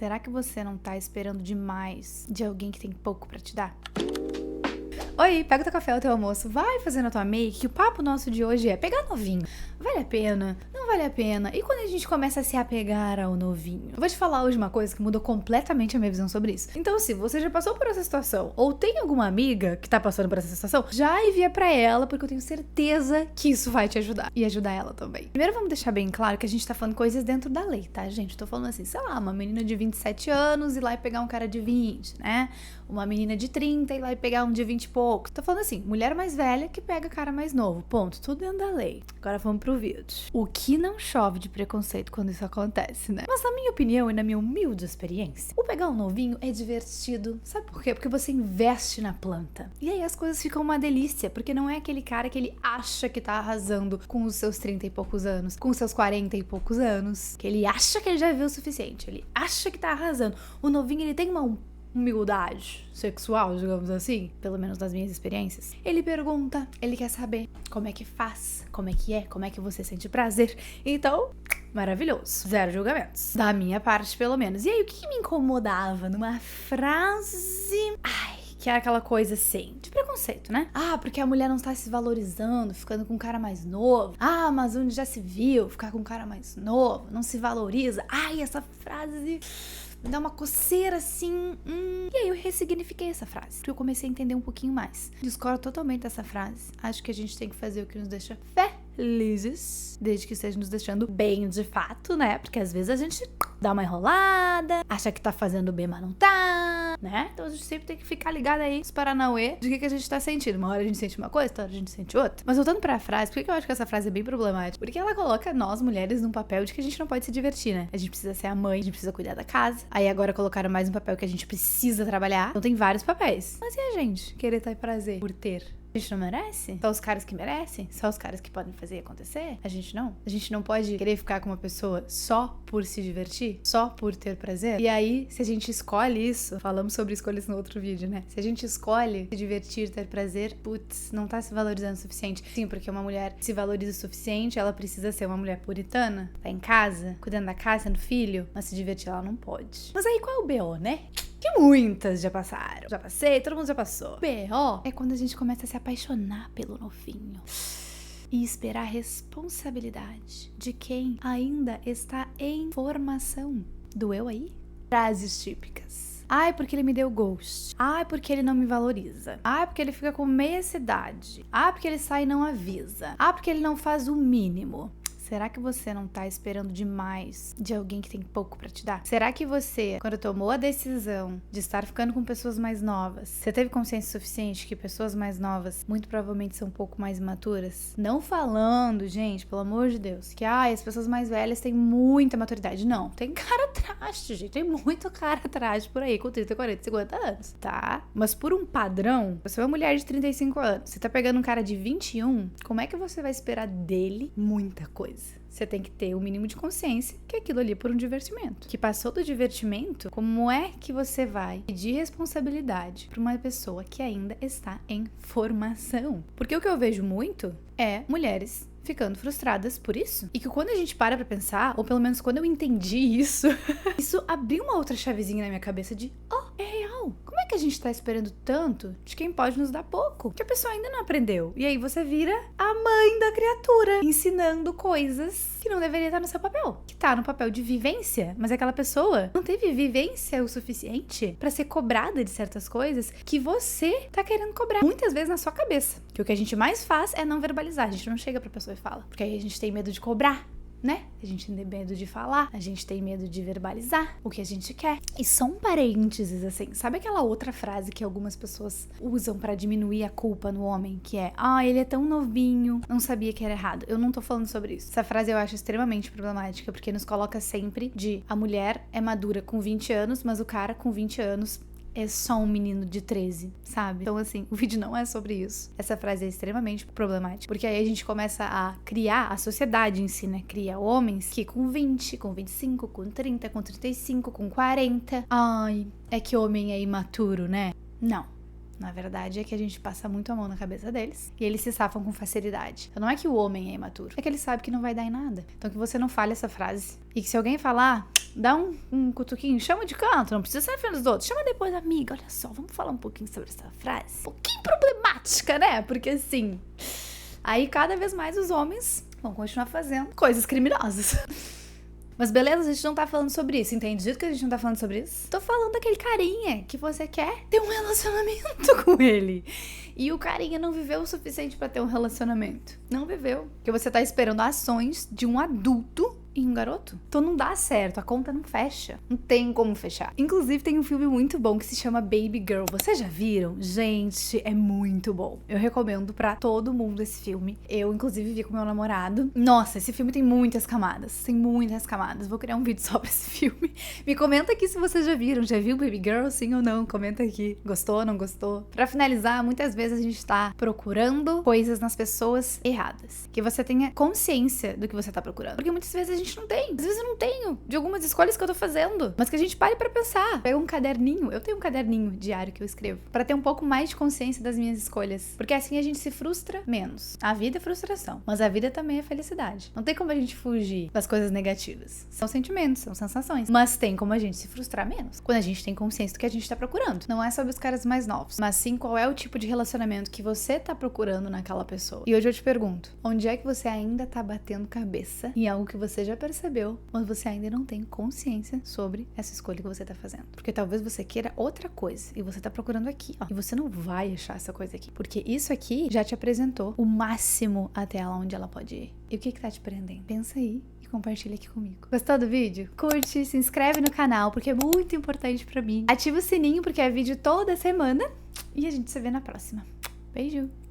Será que você não tá esperando demais de alguém que tem pouco pra te dar? Oi, pega o teu café, o teu almoço, vai fazendo a tua make, que o papo nosso de hoje é pegar novinho. Vale a pena? Não vale a pena? E quando a gente começa a se apegar ao novinho? Eu vou te falar hoje uma coisa que mudou completamente a minha visão sobre isso. Então, se você já passou por essa situação, ou tem alguma amiga que tá passando por essa situação, já envia pra ela, porque eu tenho certeza que isso vai te ajudar. E ajudar ela também. Primeiro, vamos deixar bem claro que a gente tá falando coisas dentro da lei, tá, gente? Eu tô falando assim, sei lá, uma menina de 27 anos ir lá e pegar um cara de 20, né? Uma menina de 30 ir lá e pegar um de 20 e pouco. Tô falando assim, mulher mais velha que pega cara mais novo. Ponto. Tudo dentro da lei. Agora vamos pro vídeo. O que não chove de preconceito quando isso acontece, né? Mas na minha opinião e na minha humilde experiência, o pegar um novinho é divertido. Sabe por quê? Porque você investe na planta. E aí as coisas ficam uma delícia, porque não é aquele cara que ele acha que tá arrasando com os seus 30 e poucos anos, com os seus 40 e poucos anos, que ele acha que ele já viu o suficiente, ele acha que tá arrasando. O novinho, ele tem uma humildade sexual, digamos assim, pelo menos das minhas experiências. Ele pergunta, ele quer saber como é que faz, como é que você sente prazer. Então, maravilhoso. Zero julgamentos. Da minha parte, pelo menos. E aí, o que me incomodava numa frase... que é aquela coisa assim, de preconceito, né? Ah, porque a mulher não tá se valorizando, ficando com um cara mais novo. Ah, mas onde já se viu, ficar com um cara mais novo, não se valoriza. Ai, essa frase... me dá uma coceira assim. E aí eu ressignifiquei essa frase, porque eu comecei a entender um pouquinho mais. Discordo totalmente dessa frase. Acho que a gente tem que fazer o que nos deixa felizes, desde que esteja nos deixando bem de fato, né? Porque às vezes a gente dá uma enrolada, acha que tá fazendo bem, mas não tá, né? Então a gente sempre tem que ficar ligado aí nos paranauê de que a gente tá sentindo. Uma hora a gente sente uma coisa, outra hora a gente sente outra. Mas voltando pra frase, por que eu acho que essa frase é bem problemática? Porque ela coloca nós, mulheres, num papel de que a gente não pode se divertir, né? A gente precisa ser a mãe, a gente precisa cuidar da casa. Aí agora colocaram mais um papel que a gente precisa trabalhar. Então tem vários papéis. Mas e a gente querer ter prazer por ter? A gente não merece? Só os caras que merecem? Só os caras que podem fazer acontecer? A gente não? A gente não pode querer ficar com uma pessoa só por se divertir? Só por ter prazer? E aí, se a gente escolhe isso, falamos sobre escolhas no outro vídeo, né? Se a gente escolhe se divertir, ter prazer, putz, não tá se valorizando o suficiente. Sim, porque uma mulher se valoriza o suficiente, ela precisa ser uma mulher puritana, tá em casa, cuidando da casa, sendo filho, mas se divertir ela não pode. Mas aí qual é o BO, né? Que muitas já passaram. Já passei, todo mundo já passou. B.O. é quando a gente começa a se apaixonar pelo novinho e esperar a responsabilidade de quem ainda está em formação. Doeu aí? Frases típicas. Ai, porque ele me deu ghost. Ai, porque ele não me valoriza. Ai, porque ele fica com meia cidade. Ai, porque ele sai e não avisa. Ai, porque ele não faz o mínimo. Será que você não tá esperando demais de alguém que tem pouco pra te dar? Será que você, quando tomou a decisão de estar ficando com pessoas mais novas, você teve consciência suficiente que pessoas mais novas muito provavelmente são um pouco mais imaturas? Não falando, gente, pelo amor de Deus, que as pessoas mais velhas têm muita maturidade. Não, tem cara atrás, gente, tem muito cara atrás por aí com 30, 40, 50 anos, tá? Mas por um padrão, você é uma mulher de 35 anos, você tá pegando um cara de 21, como é que você vai esperar dele muita coisa? Você tem que ter o mínimo de consciência que aquilo ali é por um divertimento. Que passou do divertimento, como é que você vai pedir responsabilidade para uma pessoa que ainda está em formação? Porque o que eu vejo muito é mulheres ficando frustradas por isso. E que quando a gente para pra pensar, ou pelo menos quando eu entendi isso, isso abriu uma outra chavezinha na minha cabeça de, é real. Como é que a gente tá esperando tanto de quem pode nos dar pouco? Que a pessoa ainda não aprendeu. E aí você vira a mãe da criatura, ensinando coisas que não deveria estar no seu papel. Que tá no papel de vivência, mas aquela pessoa não teve vivência o suficiente pra ser cobrada de certas coisas que você tá querendo cobrar. Muitas vezes na sua cabeça. Que o que a gente mais faz é não verbalizar. A gente não chega pra pessoa e fala. Porque aí a gente tem medo de cobrar, né? A gente tem medo de falar, a gente tem medo de verbalizar o que a gente quer. E só um parênteses, assim, sabe aquela outra frase que algumas pessoas usam pra diminuir a culpa no homem, que é, ele é tão novinho, não sabia que era errado. Eu não tô falando sobre isso. Essa frase eu acho extremamente problemática, porque nos coloca sempre de a mulher é madura com 20 anos, mas o cara com 20 anos é só um menino de 13, sabe? Então, assim, o vídeo não é sobre isso. Essa frase é extremamente problemática, porque aí a gente começa a criar, a sociedade em si, né? Cria homens que com 20, com 25, com 30, com 35, com 40... é que homem é imaturo, né? Não Na verdade é que a gente passa muito a mão na cabeça deles e eles se safam com facilidade. Então não é que o homem é imaturo, é que ele sabe que não vai dar em nada. Então que você não fale essa frase. E que se alguém falar, dá um cutuquinho, chama de canto, não precisa ser frente dos outros. Chama depois, amiga, olha só, vamos falar um pouquinho sobre essa frase. Um pouquinho problemática, né? Porque assim, aí cada vez mais os homens vão continuar fazendo coisas criminosas. Mas beleza, a gente não tá falando sobre isso. Entendido que a gente não tá falando sobre isso? Tô falando daquele carinha que você quer ter um relacionamento com ele. E o carinha não viveu o suficiente pra ter um relacionamento. Não viveu. Porque você tá esperando ações de um adulto e um garoto. Então não dá certo, a conta não fecha. Não tem como fechar. Inclusive tem um filme muito bom que se chama Baby Girl. Vocês já viram? Gente, é muito bom. Eu recomendo pra todo mundo esse filme. Eu, inclusive, vi com meu namorado. Nossa, esse filme tem muitas camadas. Tem muitas camadas. Vou criar um vídeo só pra esse filme. Me comenta aqui se vocês já viram. Já viu Baby Girl? Sim ou não? Comenta aqui. Gostou, não gostou? Pra finalizar, muitas vezes a gente tá procurando coisas nas pessoas erradas. Que você tenha consciência do que você tá procurando. Porque muitas vezes a gente não tem. Às vezes eu não tenho de algumas escolhas que eu tô fazendo. Mas que a gente pare pra pensar. Pega um caderninho. Eu tenho um caderninho diário que eu escrevo. Pra ter um pouco mais de consciência das minhas escolhas. Porque assim a gente se frustra menos. A vida é frustração. Mas a vida também é felicidade. Não tem como a gente fugir das coisas negativas. São sentimentos, são sensações. Mas tem como a gente se frustrar menos. Quando a gente tem consciência do que a gente tá procurando. Não é sobre os caras mais novos. Mas sim qual é o tipo de relacionamento que você tá procurando naquela pessoa. E hoje eu te pergunto. Onde é que você ainda tá batendo cabeça em algo que você já percebeu, mas você ainda não tem consciência sobre essa escolha que você tá fazendo. Porque talvez você queira outra coisa e você tá procurando aqui, ó. E você não vai achar essa coisa aqui. Porque isso aqui já te apresentou o máximo até ela onde ela pode ir. E o que tá te prendendo? Pensa aí e compartilha aqui comigo. Gostou do vídeo? Curte, se inscreve no canal porque é muito importante pra mim. Ativa o sininho porque é vídeo toda semana. E a gente se vê na próxima. Beijo!